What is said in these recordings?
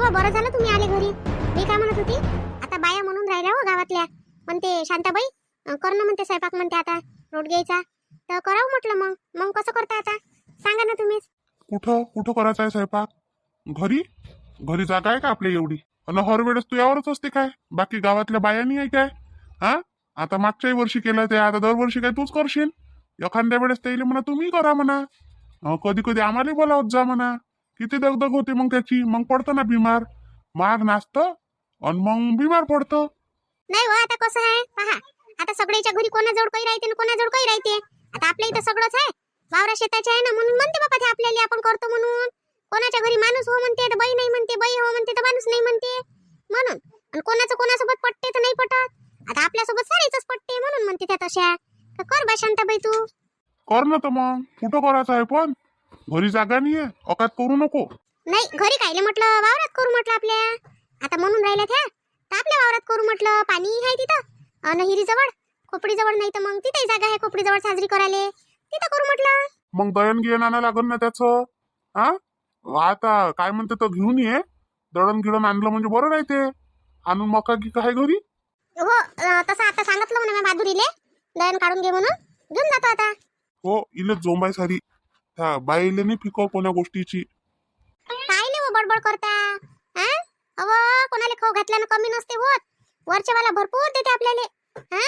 हो, बरं झालं तुम्ही आले घरी. मी काय म्हणत होती, आता बाया म्हणून राहिल्या हो गावातल्या, म्हणते शांताबाई कर ना म्हणते स्वयंपाक म्हणते आता रोडगेचा. तर करावं म्हटलं. मग मग कसं करता आता सांगा ना तुम्हीच. कुठं कुठं करायचा आहे स्वयंपाक? घरी घरी जागा आहे का आपल्या एवढी? आणि हर वेळेस तू यावरच असते काय? बाकी गावातल्या बाया नाही आहे काय? हा, आता मागच्याही वर्षी केलं ते, आता दरवर्षी काय तूच करशील? एखाद्या वेळेस ते म्हणा तुम्ही करा म्हणा, कधी कधी आम्हाला बोलावत जा म्हणा. किती दगदग होते मग त्याची, मग पडतं ना बिमार. माग नाचतं आणि मग बिमार पडतं. नाही हो, आता कसं आहे पहा, आता सगळ्याच्या घरी कोणाजवळ काही राहते ना कोणाजवळ काही राहते. आता आपल्या इथं सगळंच आहे, वावरा शेताचे आहे ना, म्हणून म्हणते बाबा ते आपल्याला आपण करतो म्हणून. कोणाच्या घरी माणूस हो म्हणते तर बाई नाही म्हणते, बाई हो म्हणते तर माणूस नाही म्हणते म्हणून. आणि कोणाचं कोणासोबत पटते तर नाही पटत. आता आपल्यासोबत सारीच पटते म्हणून म्हणते त्या तशा. तर कर बा शांताबाई तू. कर ना तर मग, कुठं करायचं आहे पण? घरी जागा नाहीये, अकात करू नको. नाही घरी कायले म्हटलं, वावरात करू म्हटलं आपल्या. आता म्हणून राहिल्या त्या तर आपल्या वावरात करू म्हटलं. पाणी आहे तिथं अन हिरीजवळ, खोपडीजवळ नाही तर मग तिथेही जागा आहे खोपडीजवळ साजरी करायला, तिथं करू म्हटलं. मग दळण घेऊन आणा लागल ना त्याचं. हा, आता काय म्हणते तर घेऊन ये. दळण गिळण आणलं म्हणजे बरं राहते. आणून मका की काय घरी? हो तसं आता सांगितलं म्हणा मी माधुरीले, दळण काढून घे म्हणून, घेऊन जातो आता. हो, इले जोंबाई सारी त्या बाईले नाही फिकव कोण्या गोष्टीची. काय नाही हो बडबड करता. हा, अव कोणाला खाऊ घातल्यानं कमी नसते होत. वरच्यावाला भरपूर देते आपल्याला. हा,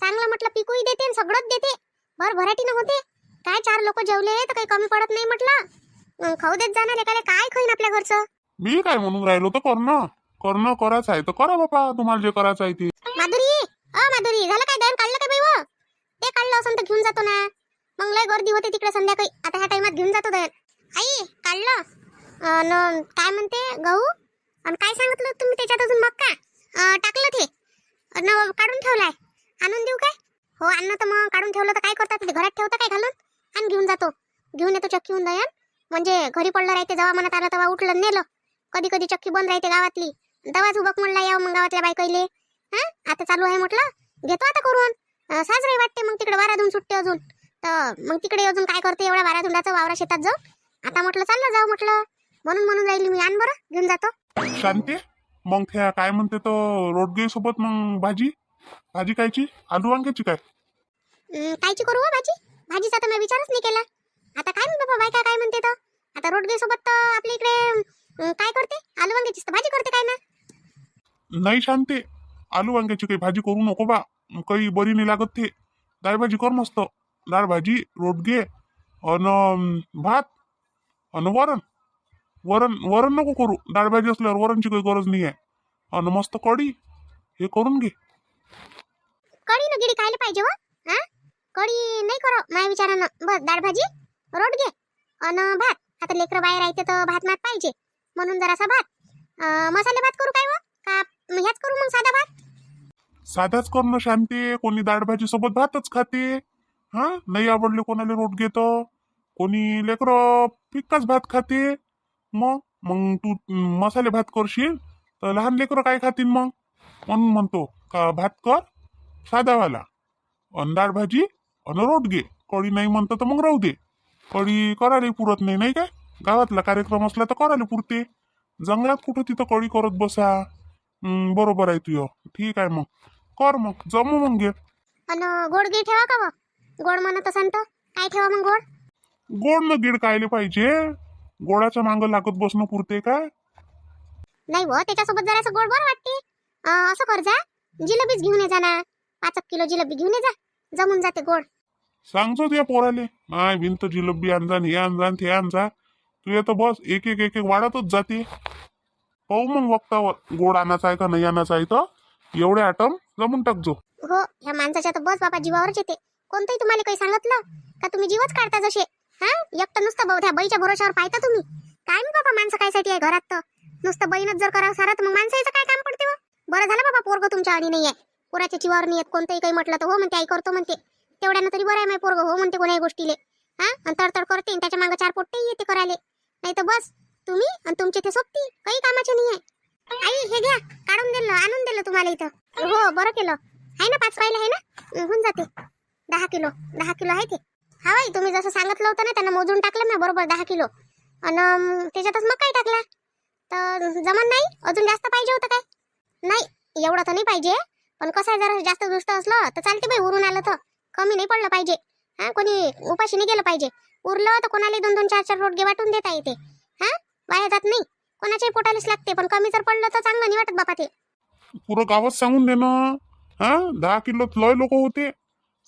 चांगलं म्हटलं पिकूही देते आणि सगळंच देते, भरभराटीनं होते. काय 4 लोक जेवले तर काही कमी पडत नाही म्हटलं. खाऊ देत जाणार एकाला काय खाईन आपल्या घरचं. मी काय म्हणून राहिलो तर करणं करायचं आहे तर करा बापा, तुम्हाला जे करायचं आहे ते. माधुरी, माधुरी, झालं काय दळण काढलं काय बाई हो? ते काढलं असं तर घेऊन जातो ना. मग लय गर्दी होते तिकडे संध्याकाळी, आता ह्या टाइमात घेऊन जातो दळण. आई काढलं काय म्हणते गहू आणि काय सांगितलं तुम्ही त्याच्यात अजून मक्का टाकलं ते काढून ठेवलाय. आणून देऊ काय? हो आणणं तर मग काढून ठेवलं तर काय करतात ते, घरात ठेवतं काय घालून? आणि घेऊन जातो, घेऊन येतो चक्कीहून दळण. म्हणजे घरी पडलं राहते, जेव्हा मनात आलं तेव्हा उठलं नेलं. कधी कधी चक्की बंद राहते गावातली, दवाच उभक म्हणला यावं मग गावातल्या बायकाईले. हा, आता चालू आहे म्हटलं, घेतो आता करून. साजरे वाटते मग तिकडे वाराधून सुटते अजून. तर मग तिकडे अजून काय करते एवढ्या वाराधुंडाचं वावरा शेतात जाऊ. आता म्हटलं चाललं जाऊ म्हटलं, म्हणून राहिली मी. आण बरं, घेऊन जातो. शांती, मग त्या काय म्हणते तो रोडगे सोबत मग भाजी कायची? आलू वांग्याची काय? कायची करू हो भाजी? भाजीचा तर मी विचारच नाही केला. आता काय मी बाबा बायका काय म्हणते तर, आता रोडगे सोबत तर आपल्या इकडे काय करते, आलू वांग्याचीच तर भाजी करते काय ना. नाही शांती, आलू वांग्याची काही भाजी करू नको बा, काही बरी नाही लागत ते. डाळ भाजी कर मस्त, डाळ भाजी, रोडगे अन भात अन वरण. वरण नको करू, डाळ भाजी असल्यावर वरणची काही गरज नाही आहे. अन मस्त कढी हे करून घे. कढी न गिडी खायला पाहिजे हो. हा, कढी नाही करो माझ्या विचारानं. बस डाळ भाजी, रोडगे अन भात. आता लेकरं बाहेर राहते तर भात मात पाहिजे, म्हणून जरासा भात. मसाले भात करू काय हो, का ह्याच करू मग साधा भात? साधाच करणं शांती, कोणी डाळ भाजी सोबत भातच खाते. हा, नाही आवडले कोणाला रोडगे तर कोणी लेकरं फिक्काच भात खाते. मग मग तू मसाले भात करशील तर लहान लेकरं काय खातील मग? म्हणून म्हणतो का भात कर साधावाला, अन डाळ भाजी अन रोडगे. कढी नाही म्हणतं तर मग राहू दे. कढी करायला पुरत नाही, नाही काय? गावातला कार्यक्रम असला तर करायला पुरते. जंगलात कुठं तिथं कढी करत बसा. बरोबर आहे तुझं, ठीक आहे मग कर, मग जमू मग घे. अन गोड गी ठेवा का व? गोड म्हणत असाल तर काय ठेवा मग गोड? गोड न गिड कायले पाहिजे? गोडाच्या मागं लागत बसणं पुरते काय? नाही व, त्याच्यासोबत जरासं गोड बरं वाटते. असं कर जा, जिलेबीच घेऊन ये जा ना. 5 किलो जिलेबी घेऊन ये जा, जमून जाते गोड. सांगतो या पोराले, नाही भिंत जिलेबी आणजा, हे आणजा ते आणजा. तू येतं बस, एक एक एक एक वाढतच जाते. पाहू मग वक्तावर गोड आणायचा आहे का नाही आणायचा आहे, तर एवढे आटम जमून टाकजो. हो, ह्या माणसाच्या तर बस बाबा जीवावरच येते. कोणतंही तुम्हाला काही सांगितलं का तुम्ही जीवच काढता जसे. हा, एकटं नुसतं त्या बाईच्या भरोशावर पाहता तुम्ही. काय मी बाबा माणसं कायसाठी आहे घरात? तर नुसतं बहीणच जर करा सारा तर मग माणसाचं काय काम पडते? बरं झालं बाबा पोरग तुमच्या आणि नाही आहे, पोराच्या जीवावर नाही येत. कोणतंही काही म्हटलं तर हो म्हणते, आई करतो म्हणते. तेवढ्यानं तरी बरं आहे माझं पोरग हो म्हणते कोणाही गोष्टीले. हा, आणि तडतड करते आणि त्याच्या मागे 4 पोट्टे येते करायला. नाही तर बस तुम्ही आणि तुमचे ते सोबती काही कामाचे नाही आहे. आई हे घ्या, काढून दिलं, आणून दिलं तुम्हाला इथं. हो बरं केलं, आहे ना 5 राहिले आहे ना, होऊन जाते. 10 किलो आहे ते. हा बाई, तुम्ही जसं सांगितलं होतं ना त्यांना मोजून टाकलं ना बरोबर 10 किलो. आणि त्याच्यातच मग काय टाकला. तर जमन नाही. अजून जास्त पाहिजे होतं काय? नाही एवढं तर नाही पाहिजे, पण कसं आहे जरा जास्त दुष्ट असलं तर चालते बाई. उरून आलं तर कमी नाही पडलं पाहिजे. हा, कोणी उपाशी नाही गेलं पाहिजे. उरलं तर कोणाला 2-2 4-4 रोटगे वाटून देता येते. हा, वाया जात नाही. कोणाच्याही पोटालाच लागते, पण कमी जर पडलं तर चांगलं नाही वाटत बापा ते. पुरं गावात सांगून दे ना. हा, 10 किलो लय लोक होते.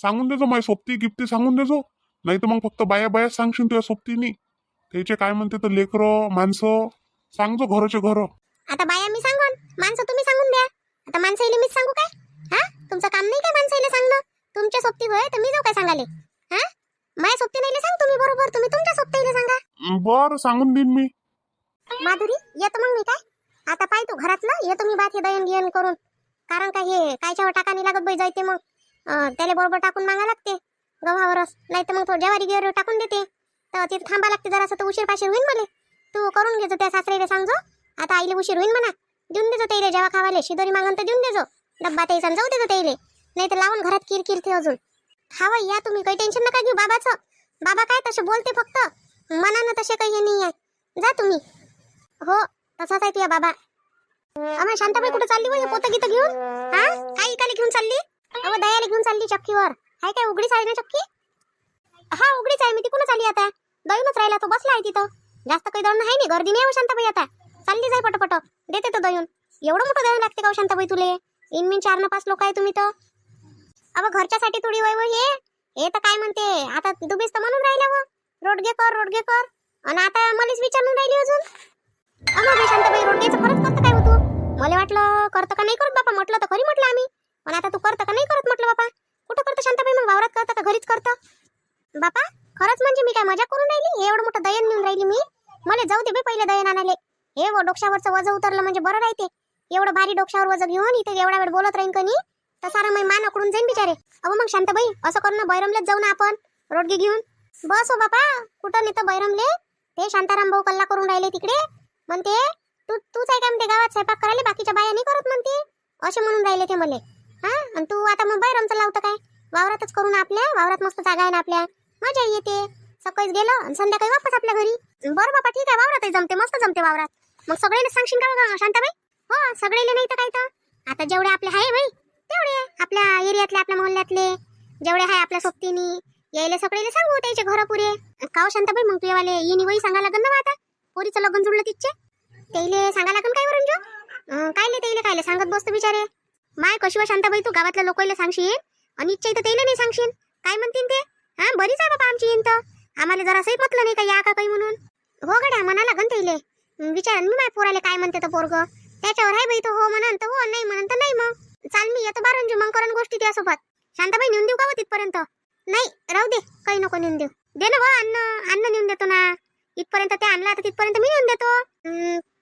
सांगून देजो माझी सोबती गिफ्टी सांगून देजो. नाही तर मग फक्त बाया बाया सांगशील तुझ्या सोबतीनी. त्याचे काय म्हणते तर लेकरं माणसं सांगजो घरचे घर. आता बाया मी सांगून, माणसं तुम्ही सांगून द्या. आता माणसाईले मीच सांगू काय? हा, तुमचं काम नाही काय माणसाईले सांगणं? तुमच्या सोबती होय तर मी जाऊ काय सांगाले? हा, माझ्या सोबती नाही सांग तुम्ही. बरोबर, तुम्ही तुमच्या सोबतीले सांगा. बर, सांगून देईन मी. माधुरी येतो मग मी. काय आता पाय तू घरातलं येतो मी. बात हे दयन गियन करून, कारण काय हे कायच्यावर टाका नाही लागत बाई. जायते मग त्याला बरोबर टाकून मागा लागते गव्हावरच. नाही तर मग तो ज्वारी गिवर टाकून देते, तर तिथे थांबा लागते जरासं. तर उशीर पाशीर होईन मला. तू करून घेजो त्या सासरीला सांगजो. आता आईले उशीर होईन म्हणा. देऊन देजो त्याइले जेव्हा खावाले. शिदोरी मागून तर देऊन देजो. डब्बा ते जाऊ देजो त्याइले. नाही तर लावून घरात किरकिर ते अजून. हा बाई या तुम्ही, काही टेन्शन नका घेऊ बाबाचं. बाबा काय तसे बोलते फक्त, मनानं तसे काही हे नाही आहे. जा तुम्ही. हो तसाच आहे तुझ्या बाबा. आम्हा शांताबाई कुठे चालली वय पोतं गीतं घेऊन? हा, काय इकाले घेऊन चालली? अहो दयाला घेऊन चालली चक्कीवर. हाय काय उघडीच आहे ना चक्की? हा उघडीच आहे. मी तिकडूनच आली आता. दळूनच राहिला तो बसला आहे तिथं. जास्त काही दळणं आहे नाही. गर्दी नाही हो शांताबाई आता. चालली जाय पटपट. देते तो दळून. एवढं मोठं दळण लागते का हो शांताबाई तुले? इनमिन 4 न 5 लोक आहे तुम्ही तर. अहो घरच्यासाठी थोडी वय वय हे तर काय म्हणते आता दुबीस तर म्हणून राहिला व रोडगे कर. आणि आता मलाच विचारून राहिली अजून. अगं शांताबाई रोडगेचं खरंच करतं काय हो तू? मला वाटलं करतं का नाही करत बापा. म्हटलं तर खरी म्हटलं आम्ही, पण आता तू करतं का नाही करत म्हटलं बापा. कुठं करतं शांताबाई मग? वावरात करतं का घरीच करतं? बापा खरंच म्हणजे मी काय मजा करून राहिली? हे एवढं मोठं दयन नेऊन राहिली मी. मला जाऊ दे बाई पहिले दयन आणाले. हे डोक्यावरचं वजं उतरलं म्हणजे बरं राहते. एवढं भारी डोक्यावर वजं घेऊन इथे एवढा वेळ बोलत राहीन कनी तर सारं मै मान उकडून जाईन बिचारे. अहो मग शांताबाई असं करून बैरमलेच जाऊ ना आपण रोडगे घेऊन. बस हो बापा, कुठं नेतं बैरमले? ते शांताराम भाऊ कल्ला करून राहिले तिकडे. म्हणते तूच आहे का म्हणते गावात स्वयंपाक करायला, बाकीच्या बाया नाही करत म्हणते. असे म्हणून राहिले ते मले. हा, आणि तू आता मग बैरमचं लावतं काय? वावरातच करून आपल्या वावरात मस्त जागा आहे ना आपल्या. मजा येते. सकाळीच गेलं आणि संध्याकाळी वापस आपल्या घरी. बरं बापा ठीक आहे. वावरातही जमते, मस्त जमते वावरात. मग सगळ्यांना सांगशील का शांताबाई? हो सगळेले नाही तर काय तर. आता जेवढे आपले आहे बाई तेवढे आपल्या एरियातले आपल्या मोहल्ल्यातले जेवढे आहे आपल्या सोबतीनी यायले सगळेले सांगू त्याचे घर पुरे. का हो शांताबाई मग तुझ्यावाले येणी वही सांगा लागन ना आता. पोरीचं लग्न जुळलं तिचे त्याइले सांगा लागन काय वरून जो कायले त्याइले कायले सांगत बसतो बिचारे. माय कशी व शांताबाई तू गावातल्या लोकांना सांगशील आणि इच्छा इथं त्याइले नाही सांगशील. काय म्हणतील ते? हा बरीच आहे बाबा आमची इंत. आम्हाला जरासंही म्हटलं नाही का या का काही म्हणून. हो गड्या म्हणा लागन त्याइले. विचार मी माय पोराले काय म्हणते तर पोरग त्याच्यावर आहे बाई. तो हो म्हणन तर हो, नाही म्हणन तर नाही. मग चाल मी येतो बारंजू मग करण गोष्टी त्यासोबत. शांताबाई नेऊन देऊ का तिथपर्यंत? नाही राहू दे, काही नको नेऊन देऊ. दे ना व अन्न नेऊन देतो ना. इथपर्यंत ते आणला तर तिथपर्यंत मी नेऊन देतो.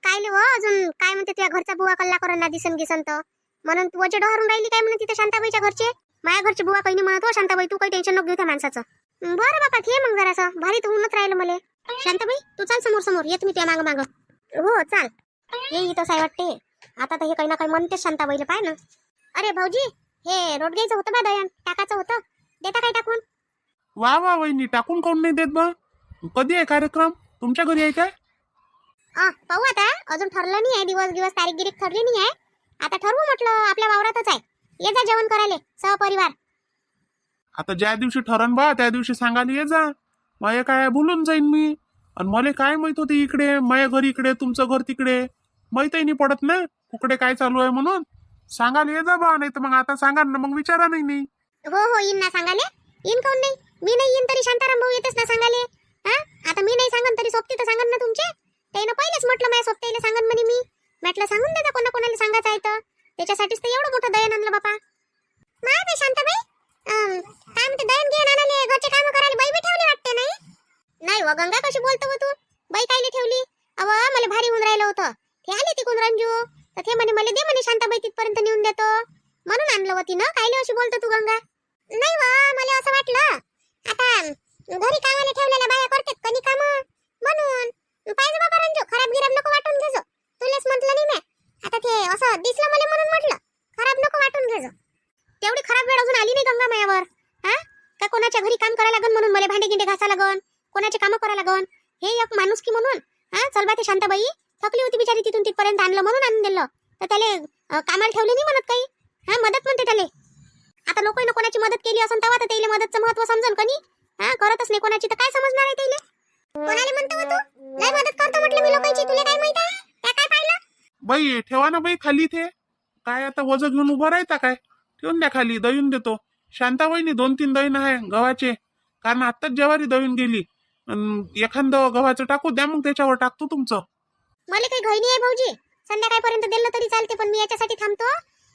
काय व अजून काय म्हणते तुझ्या घरचा बुवा कल्ला करण ना दिसन गिसन तर म्हणून तू वजे डोहारून राहिली काय म्हणते तिथे शांताबाईच्या घरचे. माझ्या घरचे बुवा काही नाही म्हणत हो शांताबाई. तू काही टेन्शन नको घेऊ त्या माणसाचं. बरं बापा घे मग जरासं. भारी तर होऊनच राहिलं मला. शांताबाई तू चाल समोर समोर. येत मी त्या माग हो चाल. ये इथं साय वाटते. आता तर हे काही ना काही म्हणतेच शांताबाईला पाय ना. अरे भाऊजी हे रोडग्याचं होतं बा दयन टाकाचं होतं. देता काय टाकून? वा वा वहिनी, टाकून काऊन नाही देत बा? कधी आहे कार्यक्रम? तुमच्या घरी आहे काय? पाहू आता. अजून ठरलं नाही आहे. दिवस तारीख गिरीक ठरली नाही आहे. आता ठरवू म्हटलं. आपल्या वावरातच आहे. ये जा जेवण करायला सहपरिवार. आता ज्या दिवशी ठरण बा त्या दिवशी सांगायला ये जा. माया काय भुलून जाईन मी. आणि मला काय माहित होते इकडे माया घर इकडे तुमचं घर तिकडे. माहितही नाही पडत ना कुकडे काय चालू आहे म्हणून. सांगायला ये जा बा. नाही तर मग आता सांगा ना मग विचारा नाही. हो येईन ना सांगाले. येईन काऊन नाही? मी नाही येईन तरी शांताराम भाऊ येतेच ना सांगाले. हा, आता मी नाही सांगन तरी सोबती तर सांगन ना तुमचे. त्यानं पहिलेच म्हटलं माझ्या सोबतीला सांगन म्हणे. मी म्हटलं सांगून देता कोणाला सांगायचं आहे तर. त्याच्यासाठीच तर एवढं मोठं दयन आणलं बापा. नाही शांताबाई काय म्हणते दयन घेऊन आणाले घरचे काम करायला बाई बी ठेवली वाटते नाही? नाही व गंगा कशी बोलतो व तू? बाई कायले ठेवली? अव मला भारी होऊन राहिलं होतं. ते आले तिकून रंजू तर ते म्हणे मला दे म्हणे शांताबाई तिथपर्यंत नेऊन देतो म्हणून आणलं होती ना. कायले अशी बोलतो तू गंगा? नाही व मला असं वाटलं आता घरी कामाला ठेवलेल्या बाया करतात कधी काम म्हणून. पाहिजे बाबा रंजू खराब गिराब नको वाटून घेजो. तुलेच म्हटलं नाही मी. आता ते असं दिसलं मला म्हणून म्हटलं खराब नको वाटून घेजो. तेवढी खराब वेळ अजून आली नाही गंगा मायावर. हा, का कोणाच्या घरी काम करायला लागन म्हणून मला भांडे गिंडे घासा लागन, कोणाचे काम करायला लागन. हे एक माणूस की म्हणून. हा चल बा ते शांताबाई थकली होती बिचारी, तिथून तिथपर्यंत आणलं म्हणून आणून दिलं. तर त्याला कामाला ठेवले नाही म्हणत काही. हा, मदत म्हणते त्याला. आता लोकांनी कोणाची मदत केली असेल तेव्हा तर त्याला मदतचं महत्व समजल का नाही. हा, करतच नाही कोणाची तर काय समजणार आहे त्याला. कोणाला म्हणतो तू? लय मदत करतो म्हटलं मी लोकांची, तुला काय माहित आहे? त्या काय पाहिलं? बाई ठेवा ना बाई खाली ते. काय आता वजन घेऊन उभं राहता काय? ठेवून द्या खाली, दळून देतो. शांता वहिनी 2-3 दळण आहे गव्हाचे, कारण आत्ताच ज्वारी दळून गेली. एखादं गव्हाचं टाकू द्या, मग त्याच्यावर टाकतो तुमचं. मला काही घाई नाही आहे भाऊजी, संध्याकाळपर्यंत दिलं तरी चालते, पण मी याच्यासाठी थांबतो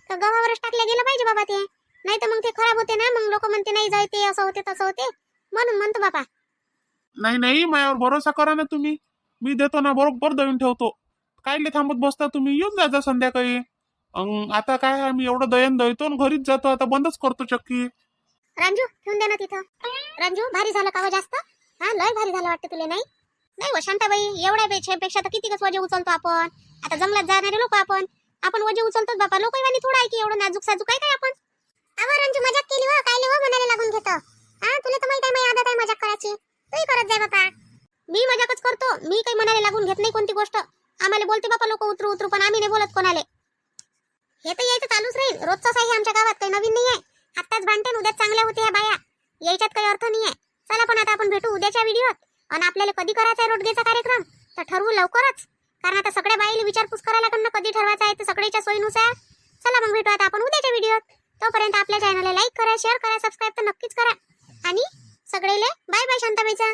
तर गव्हावरच टाकल्या गेलं पाहिजे बाबा ते. नाही तर मग ते खराब होते ना, मग लोक म्हणते नाही जाय ते असं होते तसं होते, म्हणून म्हणतो बाबा. नाही नाही, माझ्यावर भरोसा करा ना तुम्ही. मी देतो ना, बरोबर दळून ठेवतो. कायले थांबत बसता तुम्ही? येऊन जा संध्याकाळी. आता काय आहे, मी एवढं दळण दळतो आणि घरीच जातो. आता बंदच करतो चक्की. रांजू ठेवून दे ना तिथं. रांजू, भारी झालं का हो जास्त? हा, लय भारी झालं वाटतं तुला. नाही नाही व शांताबाई, एवढ्या पेक्षा तर कितीकच वजे उचलतो आपण. आता जंगलात जाणारे लोक आपण वजे उचलतोच बाबा. लोक वाणी थोडा आहे की एवढं नाजूक साजूक आहे काय आपण. अहो रांजू, मजाक केली हो, काय हो म्हणायला लागून घेतो. हा, तुला तर माहित आहे माझी आदत आहे मजाक करायची. तूही करत जाय बाबा. मी मजाकच करतो, मी काही म्हणायला लागून घेत नाही कोणती गोष्ट. आम्हाला बोलते बाबा लोक उतरू उतरू, पण आम्ही नाही बोलत कोणाले. हे तर यायचं चालूच राहील, रोजचाच आहे आमच्या गावात, काही नवीन नाही आहे. आत्ताच भांडते, उद्याच चांगल्या होते ह्या बाया. यायच्यात काही अर्थ नाही आहे. चला पण आता आपण भेटू उद्याच्या व्हिडिओत. आणि आपल्याला कधी करायचा आहे रोडगेचा कार्यक्रम तर ठरवू लवकरच, कारण आता सगळ्या बाईला विचारपूस करायला लागणार कधी ठरवायचा आहे, तर सगळ्याच्या सोयीनुसार. चला मग भेटू आता आपण उद्याच्या व्हिडिओत. तोपर्यंत आपल्या चॅनलला लाईक करा, शेअर करा, सबस्क्राईब तर नक्कीच करा. आणि सगळेले बाय बाय शांताबाईचा.